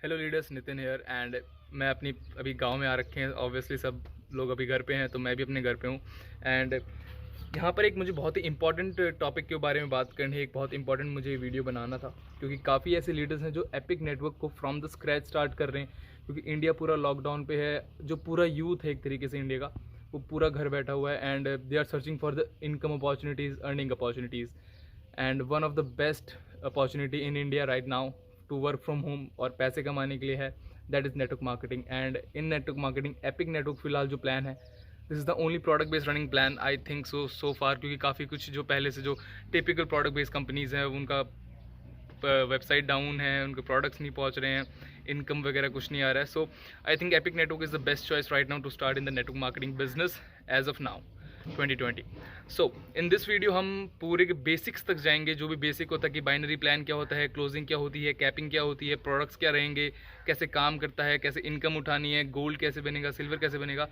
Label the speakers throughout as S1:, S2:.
S1: Hello leaders, Nitin here and मैं अपनी अभी गांव में आ रखे हैं। ऑब्वियसली सब लोग अभी घर पे हैं, तो मैं भी अपने घर पे हूँ। एंड यहाँ पर एक मुझे बहुत ही इंपॉर्टेंट टॉपिक के बारे में बात करनी है। एक बहुत इंपॉर्टेंट मुझे वीडियो बनाना था, क्योंकि काफ़ी ऐसे लीडर्स हैं जो एपिक नेटवर्क को फ्रॉम द स्क्रैच स्टार्ट कर रहे हैं। क्योंकि इंडिया पूरा लॉकडाउन पे है, जो पूरा यूथ है एक तरीके से इंडिया का, वो पूरा घर बैठा हुआ है and they are searching for the income opportunities, earning opportunities. And one of the best opportunity in India right now to work from home और पैसे कमाने के लिए है, that is network marketing. And in network marketing epic network फिलहाल जो plan है, this is the only product based running plan I think so far. क्योंकि काफ़ी कुछ जो पहले से जो टिपिकल प्रोडक्ट बेस्ड कंपनीज़ हैं, उनका वेबसाइट डाउन है, उनके प्रोडक्ट्स नहीं पहुंच रहे हैं, इनकम वगैरह कुछ नहीं आ रहा है। So I think epic network is the best choice right now to start in the network marketing business as of now 2020। So in this video हम पूरे के बेसिक्स तक जाएंगे। जो भी बेसिक होता है कि बाइनरी प्लान क्या होता है, क्लोजिंग क्या होती है, कैपिंग क्या होती है, प्रोडक्ट्स क्या रहेंगे, कैसे काम करता है, कैसे इनकम उठानी है, गोल्ड कैसे बनेगा, सिल्वर कैसे बनेगा,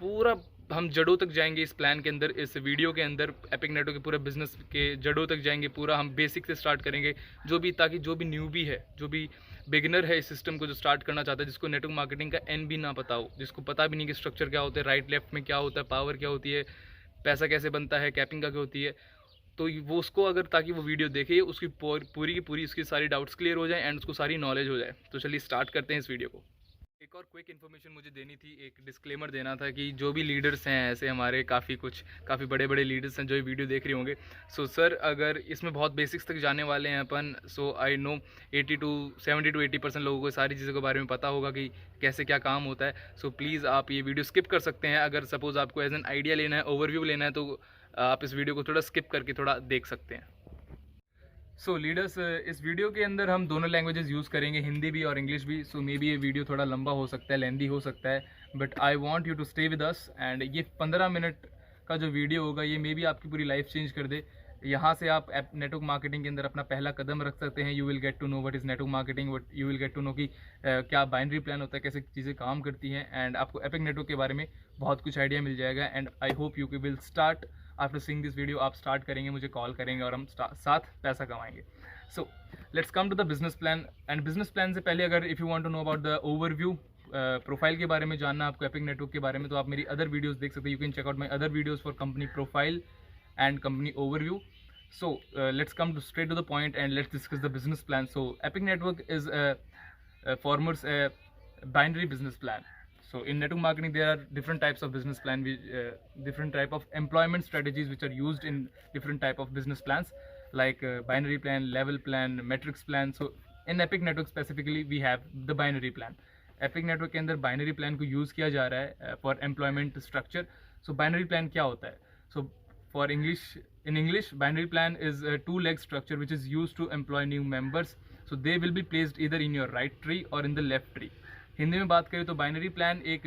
S1: पूरा हम जड़ों तक जाएंगे इस प्लान के अंदर। इस वीडियो के अंदर एपिक नेटवर्क के पूरे बिजनेस के जड़ों तक जाएंगे। पूरा हम बेसिक से स्टार्ट करेंगे, जो भी, ताकि जो भी न्यूबी है, जो भी बिगिनर है इस सिस्टम को जो स्टार्ट करना चाहता है, जिसको नेटवर्क मार्केटिंग का एन भी ना पता हो, जिसको पता भी नहीं कि स्ट्रक्चर क्या होता है, राइट लेफ्ट में क्या होता है, पावर क्या होती है, पैसा कैसे बनता है, कैपिंग का क्या होती है, तो वो उसको अगर, ताकि वो वीडियो देखे, उसकी पूरी की पूरी उसकी सारी डाउट्स क्लियर हो जाए एंड उसको सारी नॉलेज हो जाए। तो चलिए स्टार्ट करते हैं इस वीडियो को। एक और क्विक इन्फॉर्मेशन मुझे देनी थी, एक डिस्क्लेमर देना था कि जो भी लीडर्स हैं, ऐसे हमारे काफ़ी बड़े बड़े लीडर्स हैं जो ये वीडियो देख रहे होंगे। सो सर, अगर इसमें बहुत बेसिक्स तक जाने वाले हैं अपन, सो आई नो 70 to 80% लोगों को सारी चीज़ों के बारे में पता होगा कि कैसे क्या काम होता है। सो प्लीज़ आप ये वीडियो स्किप कर सकते हैं। अगर सपोज़ आपको एज एन आइडिया लेना है, ओवरव्यू लेना है, तो आप इस वीडियो को थोड़ा स्किप करके थोड़ा देख सकते हैं। सो लीडर्स, इस वीडियो के अंदर हम दोनों लैंग्वेजेस यूज़ करेंगे, हिंदी भी और इंग्लिश भी। सो मे बी ये वीडियो थोड़ा लंबा हो सकता है, लेंदी हो सकता है, but I want you to stay with us. And ये 15 मिनट का जो वीडियो होगा, ये मे बी आपकी पूरी लाइफ चेंज कर दे। यहाँ से आप नेटवर्क मार्केटिंग के अंदर अपना पहला कदम रख सकते हैं। You will get to know what is network marketing, what you will get to know कि क्या बाइनरी प्लान होता है, कैसे चीज़ें काम करती हैं, एंड आपको एपिक नेटवर्क के बारे में बहुत कुछ आइडिया मिल जाएगा। And I hope you will start after seeing this video. आप स्टार्ट करेंगे, मुझे कॉल करेंगे और हम साथ पैसा कमाएंगे। So let's come to the business plan. And business plan से पहले, अगर if you want to know about the overview, profile के बारे में जानना आपको एपिक नेटवर्क के बारे में, तो आप मेरी अदर वीडियोस देख सकते हैं। You can check out my other videos for company profile and company overview. So let's come to straight to the point and let's discuss the business plan. So Epic Network is formers a binary business plan. So in network marketing there are different types of business plan, different type of employment strategies which are used in different type of business plans, like binary plan, level plan, metrics plan. So in Epic Network specifically we have the binary plan. Epic Network के अंदर binary plan को use किया जा रहा है for employment structure. So binary plan क्या होता है? So for English, in English, binary plan is a two-leg structure which is used to employ new members. So they will be placed either in your right tree or in the left tree. Hindi में बात करें तो binary plan एक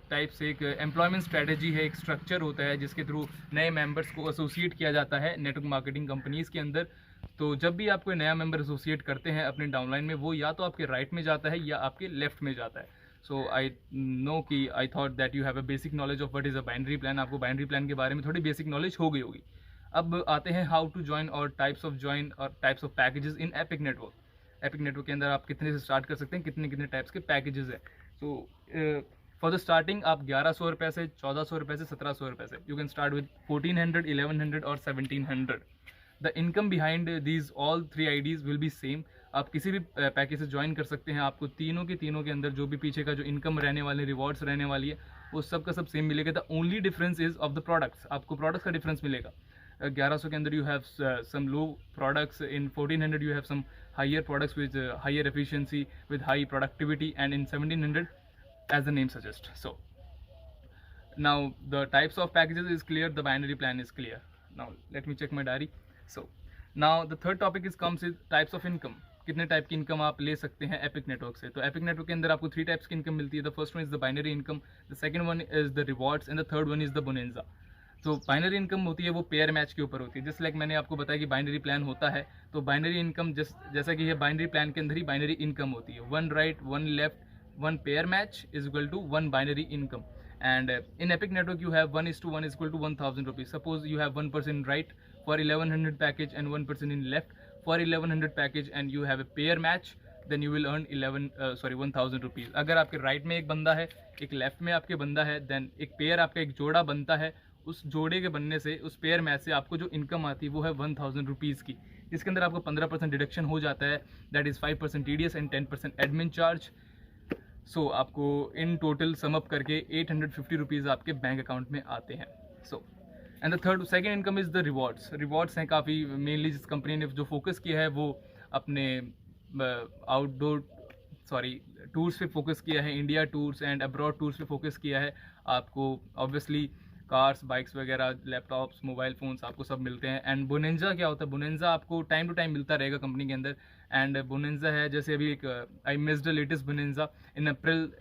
S1: type से एक employment strategy है, एक structure होता है जिसके थ्रू नए मेंबर्स को एसोसिएट किया जाता है नेटवर्क मार्केटिंग कंपनीज के अंदर। तो जब भी आप कोई नया मेंबर एसोसिएट करते हैं अपने डाउनलाइन में, वो या तो आपके राइट में जाता है या आपके लेफ्ट में जाता है। सो आई नो कि I thought that you have a basic knowledge of what is a binary plan. आपको बाइनरी प्लान के बारे में थोड़ी बेसिक नॉलेज हो गई होगी। अब आते हैं हाउ टू ज्वाइन और टाइप्स ऑफ ज्वाइन और types of packages in epic network. Epic network के अंदर आप कितने से स्टार्ट कर सकते हैं, कितने कितने टाइप्स के पैकेजेस है। सो फॉर द स्टार्टिंग आप 1100 रुपये से, 1400 रुपये से, 1700 रुपये से, यू कैन स्टार्ट विद 1400, 1100 और 1700। The income behind these all 3 IDs will be same. आप किसी भी पैकेज से ज्वाइन कर सकते हैं। आपको तीनों के अंदर जो भी पीछे का जो इनकम रहने वाले, रिवॉर्ड्स रहने वाली है, वो सब का सब सेम मिलेगा। The only difference is of the products. आपको प्रोडक्ट्स का डिफरेंस मिलेगा। 1100 के अंदर you have some low products, in 1400 you have some higher products with higher efficiency, with high productivity, and in 1700 as the name suggests. So now the types of packages is clear, the binary plan is clear. Now let me check my diary. So now the third topic is comes with types of income. कितने type की income आप ले सकते हैं epic network से। तो epic network के अंदर आपको 3 टाइप्स की इनकम मिलती है। The first one is the binary income, the second one is the rewards, and the third one is the bonanza. तो बाइनरी इनकम होती है वो पेयर मैच के ऊपर होती है। जस्ट लाइक मैंने आपको बताया कि बाइनरी प्लान होता है, तो बाइनरी इनकम जैसा कि ये बाइनरी प्लान के अंदर ही बाइनरी इनकम होती है। 1 right 1 left 1 pair match is equal to 1 binary income. And in Epic Network you have 1:1 is equal to 1000 rupees. Suppose you have 1% right for 1100 package and 1% in left for 1100 package, and you have a pair match, then you will earn 1000 rupees. अगर आपके right में एक बंदा है, एक left में आपके बंदा है, देन एक पेयर आपका एक जोड़ा बनता है, उस जोड़े के बनने से, उस पेयर मैच से आपको जो इनकम आती है वो है 1000 रुपीज़ की, जिसके अंदर आपको 15% डिडक्शन हो जाता है, that is 5% TDS and 10% admin charge. So आपको इन टोटल समअप करके 850 रुपीज़ आपके बैंक अकाउंट में आते हैं। So and the second income is the rewards हैं काफ़ी, मेनली जिस कंपनी ने जो फोकस किया है वो अपने टूर्स पे फोकस किया है, India tours and abroad tours पे फोकस किया है। आपको ऑब्वियसली कार्स, बाइक्स वगैरह, लैपटॉप्स, मोबाइल फ़ोन्स आपको सब मिलते हैं। एंड बोनेंजा क्या होता है, बोनेंजा आपको टाइम टू टाइम मिलता रहेगा कंपनी के अंदर। एंड बोनेंजा है जैसे अभी एक I missed the latest bonanza in April,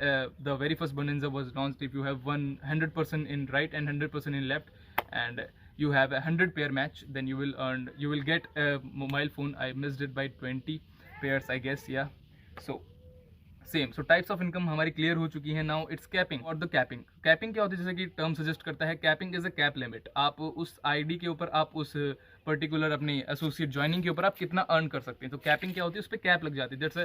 S1: the very first bonanza was launched. If you have 100% in right and 100% in left and you have a 100 pair match, then you will get a mobile phone. I missed it by 20 pairs I guess, yeah. So types of income हमारी clear हो चुकी है। Now it's capping और the capping. Capping क्या होती है, जैसे कि टर्म सजेस्ट करता है, capping is a cap limit. आप उस आईडी के ऊपर, आप उस पर्टिकुलर अपनी एसोसिएट ज्वाइनिंग के ऊपर आप कितना अर्न कर सकते हैं। तो कैपिंग क्या होती है, उस पर कैप लग जाती है, दैट्स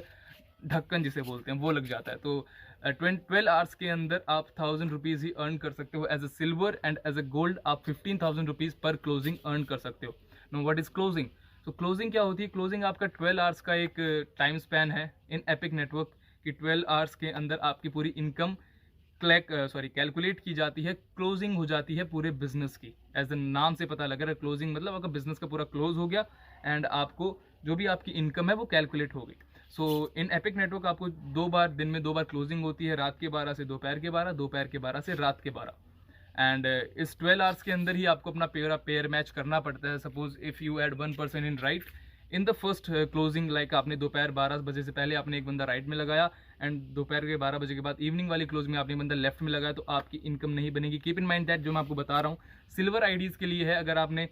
S1: ढक्कन जिसे बोलते हैं, वो लग जाता है। तो 12 आवर्स के अंदर आप 1000 रुपीज़ ही अर्न कर सकते हो as a silver, and as a gold आप 15,000 रुपीज़ पर क्लोजिंग अर्न कर सकते हो। Know what is closing? तो क्लोजिंग क्या होती है? क्लोजिंग आपका 12 आवर्स का एक टाइम स्पैन है इन एपिक नेटवर्क कि 12 आवर्स के अंदर आपकी पूरी इनकम कैलकुलेट की जाती है, क्लोजिंग हो जाती है पूरे बिजनेस की। एज द नाम से पता लग रहा है, क्लोजिंग मतलब आपका बिजनेस का पूरा क्लोज हो गया एंड आपको जो भी आपकी इनकम है वो कैलकुलेट हो गई। सो इन एपिक नेटवर्क आपको दिन में 2 बार क्लोजिंग होती है, रात के 12 से दोपहर के 12, दोपहर के 12 से रात के 12। एंड इस 12 आवर्स के अंदर ही आपको अपना पेयर मैच करना पड़ता है। Suppose if you add 1% in right in the first closing, like आपने दोपहर 12 बजे से पहले आपने एक बंदा राइट में लगाया एंड दोपहर के 12 बजे के बाद इवनिंग वाली क्लोज में आपने एक बंदा लेफ्ट में लगाया, तो आपकी इनकम नहीं बनेगी। कीप इन माइंड दैट जो मैं आपको बता रहा हूँ सिल्वर आईडीज़ के लिए है। अगर आपने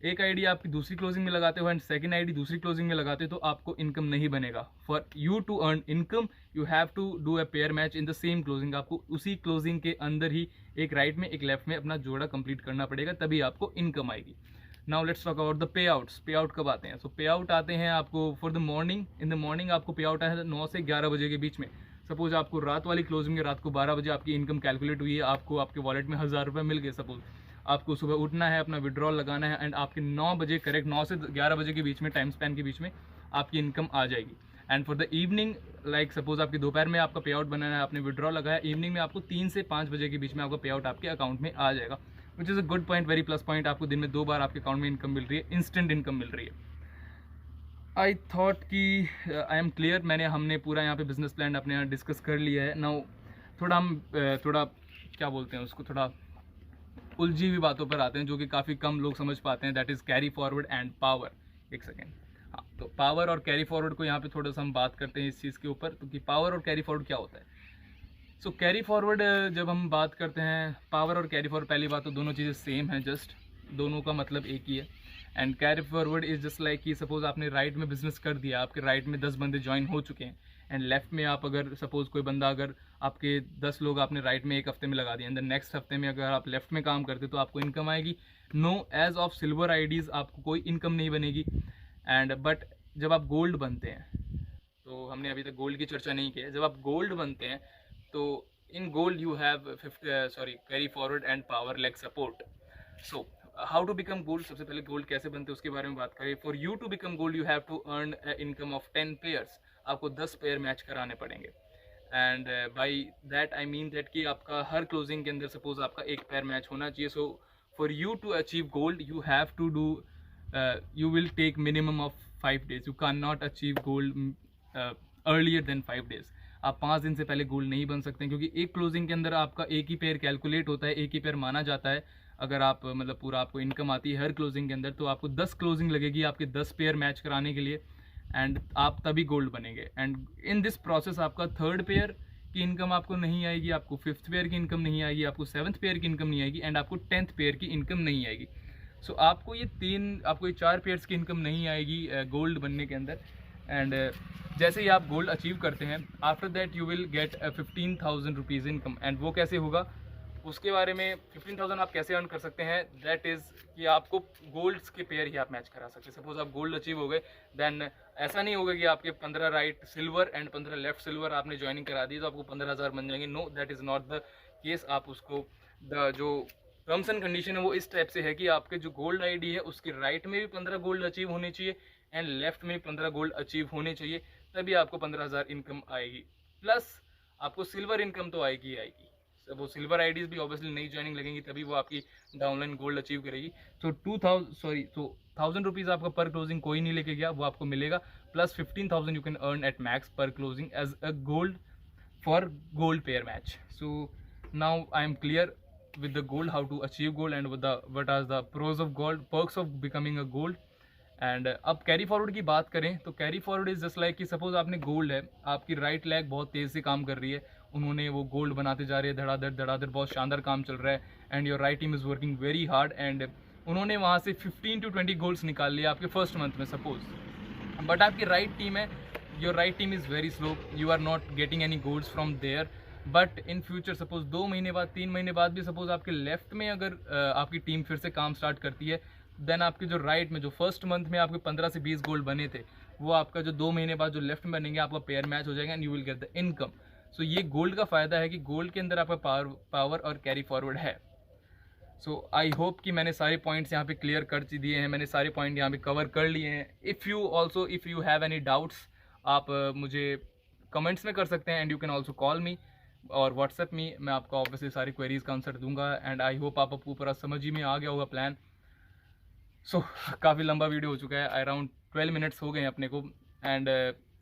S1: एक आईडी आपकी दूसरी क्लोजिंग में लगाते हो एंड सेकंड आईडी दूसरी क्लोजिंग में लगाते हो तो आपको इनकम नहीं बनेगा। For you to earn income you have to do a pair match in the same closing. आपको उसी क्लोजिंग के अंदर ही एक राइट में एक लेफ्ट में अपना जोड़ा कंप्लीट करना पड़ेगा, तभी आपको इनकम आएगी। Now let's talk about the pay outs. पे आउट कब आते हैं? सो पे आउट आते हैं आपको for the morning. In the morning आपको पे आउट है 9 से 11 बजे के बीच में। सपोज आपको रात वाली क्लोजिंग में रात को 12 बजे आपकी इनकम कैलकुलेट हुई है, आपको आपके वॉलेट में 1000 रुपये मिल गए। सपोज आपको सुबह उठना है, अपना विड्रॉल लगाना है एंड आपके 9 बजे करेक्ट 9 से 11 बजे के बीच में टाइम स्पैन के बीच में आपकी इनकम आ जाएगी। And for the evening, like suppose आपकी दोपहर में आपका पे आउट बनाना है, आपने विड्रॉल लगाया, इवनिंग में आपको 3 से 5 बजे के बीच में आपका पे आउट आपके अकाउंट में आ जाएगा, which is a good point, very plus point. आपको दिन में 2 बार आपके अकाउंट में इनकम मिल रही है, इंस्टेंट इनकम मिल रही है। आई थॉट कि आई एम क्लियर। हमने पूरा यहाँ पे बिजनेस प्लान अपने यहाँ डिस्कस कर लिया है। नाउ थोड़ा क्या बोलते हैं उसको, थोड़ा उलझी हुई बातों पर आते हैं जो कि काफ़ी कम लोग समझ पाते हैं, that is carry forward and power. एक सेकेंड, हाँ, तो पावर और कैरी फॉरवर्ड को यहाँ पे थोड़ा सा हम बात करते हैं इस चीज़ के ऊपर, तो कि पावर और कैरी फॉरवर्ड क्या होता है। सो कैरी फॉरवर्ड जब हम बात करते हैं, पावर और कैरी फॉरवर्ड, पहली बात तो दोनों चीज़ें सेम हैं, जस्ट दोनों का मतलब एक ही है। And carry forward is just like कि सपोज आपने राइट में बिजनेस कर दिया, आपके राइट में 10 बंदे ज्वाइन हो चुके हैं एंड लेफ्ट में आप अगर सपोज कोई बंदा, अगर आपके 10 लोग आपने राइट में एक हफ्ते में लगा दिए एंड नेक्स्ट हफ्ते में अगर आप लेफ्ट में काम करते तो आपको इनकम आएगी। No, as of silver IDs आपको कोई इनकम नहीं बनेगी। एंड बट जब आप गोल्ड बनते हैं, तो हमने अभी तक गोल्ड की चर्चा नहीं की है, जब आप गोल्ड बनते हैं तो in gold you have carry forward and power like support. So how to become gold, सबसे पहले गोल्ड कैसे बनते हैं उसके बारे में बात करें। For you to become gold you have to earn income of 10 pairs. आपको 10 पेयर मैच कराने पड़ेंगे and by that I mean that कि आपका हर क्लोजिंग के अंदर सपोज आपका एक पेयर मैच होना चाहिए। So for you to achieve gold you have to do, you will take minimum of 5 days। You can not achieve gold earlier than 5 days। आप 5 दिन से पहले गोल्ड नहीं बन सकते, क्योंकि एक क्लोजिंग के अंदर आपका एक ही पेयर कैलकुलेट होता है, एक ही पेयर माना जाता है। अगर आप मतलब पूरा आपको इनकम आती है हर क्लोजिंग के अंदर, तो आपको 10 क्लोजिंग लगेगी आपके 10 पेयर मैच कराने के लिए एंड आप तभी गोल्ड बनेंगे। एंड इन दिस प्रोसेस आपका 3rd पेयर की इनकम आपको नहीं आएगी, आपको 5th पेयर की इनकम नहीं आएगी, आपको 7th पेयर की इनकम नहीं आएगी एंड आपको 10th पेयर की इनकम नहीं आएगी। सो आपको ये 4 पेयर्स की इनकम नहीं आएगी गोल्ड बनने के अंदर। एंड जैसे ही आप गोल्ड अचीव करते हैं, after that you will gate 15,000 rupees income. And वो कैसे होगा? उसके बारे में 15,000 आप कैसे अर्न कर सकते हैं, दैट इज़ कि आपको गोल्ड्स के पेयर ही आप मैच करा सकते हैं। सपोज आप गोल्ड अचीव हो गए, देन ऐसा नहीं होगा कि आपके 15 right silver and 15 left silver आपने ज्वाइनिंग करा दी तो आपको 15,000 बन जाएंगे। No, that is not the case. आप उसको जो टर्म्स एंड कंडीशन है वो इस टाइप से है कि आपके जो गोल्ड आईडी है उसके राइट में भी 15 गोल्ड अचीव होने चाहिए एंड लेफ्ट में भी 15 गोल्ड अचीव होने चाहिए, तभी आपको 15,000 इनकम आएगी। प्लस आपको सिल्वर इनकम तो आएगी ही आएगी। वो सिल्वर आईडीज भी ऑब्वियसली नई ज्वाइनिंग लगेंगी तभी वो आपकी डाउनलाइन गोल्ड अचीव करेगी। तो 1000 रुपीज़ आपका पर क्लोजिंग कोई नहीं लेके गया, वो आपको मिलेगा। Plus 15,000 you can earn at max per closing as a gold for gold pair match. So now I am clear with the gold, how to achieve gold and with the what are the pros of gold, perks of becoming a gold. And अब carry forward की बात करें तो carry forward is just like कि suppose आपने gold है, आपकी right leg बहुत तेज़ से काम कर रही है, उन्होंने वो गोल्ड बनाते जा रहे हैं धड़ाधड़ बहुत शानदार काम चल रहा है and your right team is working very hard and उन्होंने वहाँ से 15 to 20 गोल्ड्स निकाल लिए आपके फर्स्ट मंथ में सपोज, बट आपकी राइट टीम है, your right team is very slow, you are not getting any golds from there. But in future suppose 2 महीने बाद 3 महीने बाद भी सपोज आपके लेफ्ट में अगर आपकी टीम फिर से काम स्टार्ट करती है, देन आपके जो राइट में जो फर्स्ट मंथ में आपके 15 से 20 गोल्ड बने थे वो आपका जो 2 महीने बाद जो लेफ्ट में बनेंगे आपका पेयर मैच हो जाएगा and you will get the income. So ये गोल्ड का फ़ायदा है कि गोल्ड के अंदर आपका पावर और कैरी फॉरवर्ड है। सो आई होप कि मैंने सारे पॉइंट्स यहाँ पे क्लियर कर दिए हैं, मैंने सारे पॉइंट यहाँ पे कवर कर लिए हैं। If you have any doubts आप मुझे कमेंट्स में कर सकते हैं and you can also call मी और व्हाट्सएप मी, मैं आपको ऑब्वियसली सारी क्वेरीज का आंसर दूंगा। एंड आई होप आपको पूरा समझ ही में आ गया होगा प्लान। सो काफ़ी लंबा वीडियो हो चुका है, अराउंड 12 मिनट्स हो गए हैं अपने को। एंड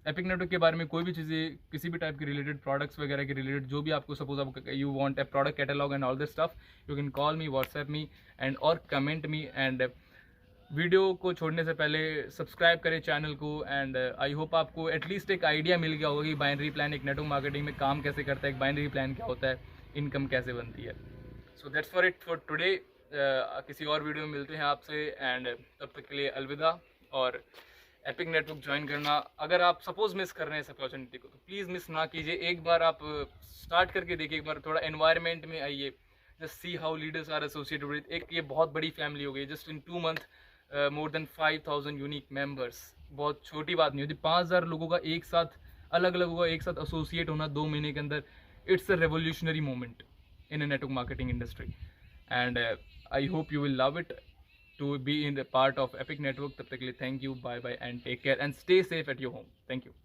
S1: एपिक नेटवर्क के बारे में कोई भी चीज़ें किसी भी टाइप के रिलेटेड प्रोडक्ट्स वगैरह के रिलेटेड जो भी आपको सपोज आप you want a product catalogue and all this stuff, you can call me, WhatsApp me and और कमेंट मी। एंड वीडियो को छोड़ने से पहले सब्सक्राइब करें चैनल को एंड आई होप आपको एटलीस्ट एक आइडिया मिल गया होगा कि बाइनरी प्लान एक नेटवर्क मार्केटिंग में काम कैसे करता है, एक बाइनरी प्लान क्या होता है, इनकम कैसे बनती है। So that's for it for today. किसी और वीडियो में मिलते हैं आपसे एंड तब तक के लिए अलविदा। और एपिक नेटवर्क ज्वाइन करना, अगर आप सपोज मिस कर रहे हैं इस अपॉर्चुनिटी को तो प्लीज़ मिस ना कीजिए। एक बार आप स्टार्ट करके देखिए, एक बार थोड़ा एनवायरनमेंट में आइए, just see how leaders are associated with. एक ये बहुत बड़ी फैमिली हो गई, just in 2 month more than 5,000 unique members, बहुत छोटी बात नहीं होती। 5,000 लोगों का एक साथ, अलग अलग लोगों का एक साथ एसोसिएट होना 2 महीने के अंदर, it's a revolutionary moment in a network marketing industry and I hope you will love it to be in the part of Epic Network. तब तक के लिए thank you, bye bye and take care and stay safe at your home. Thank you.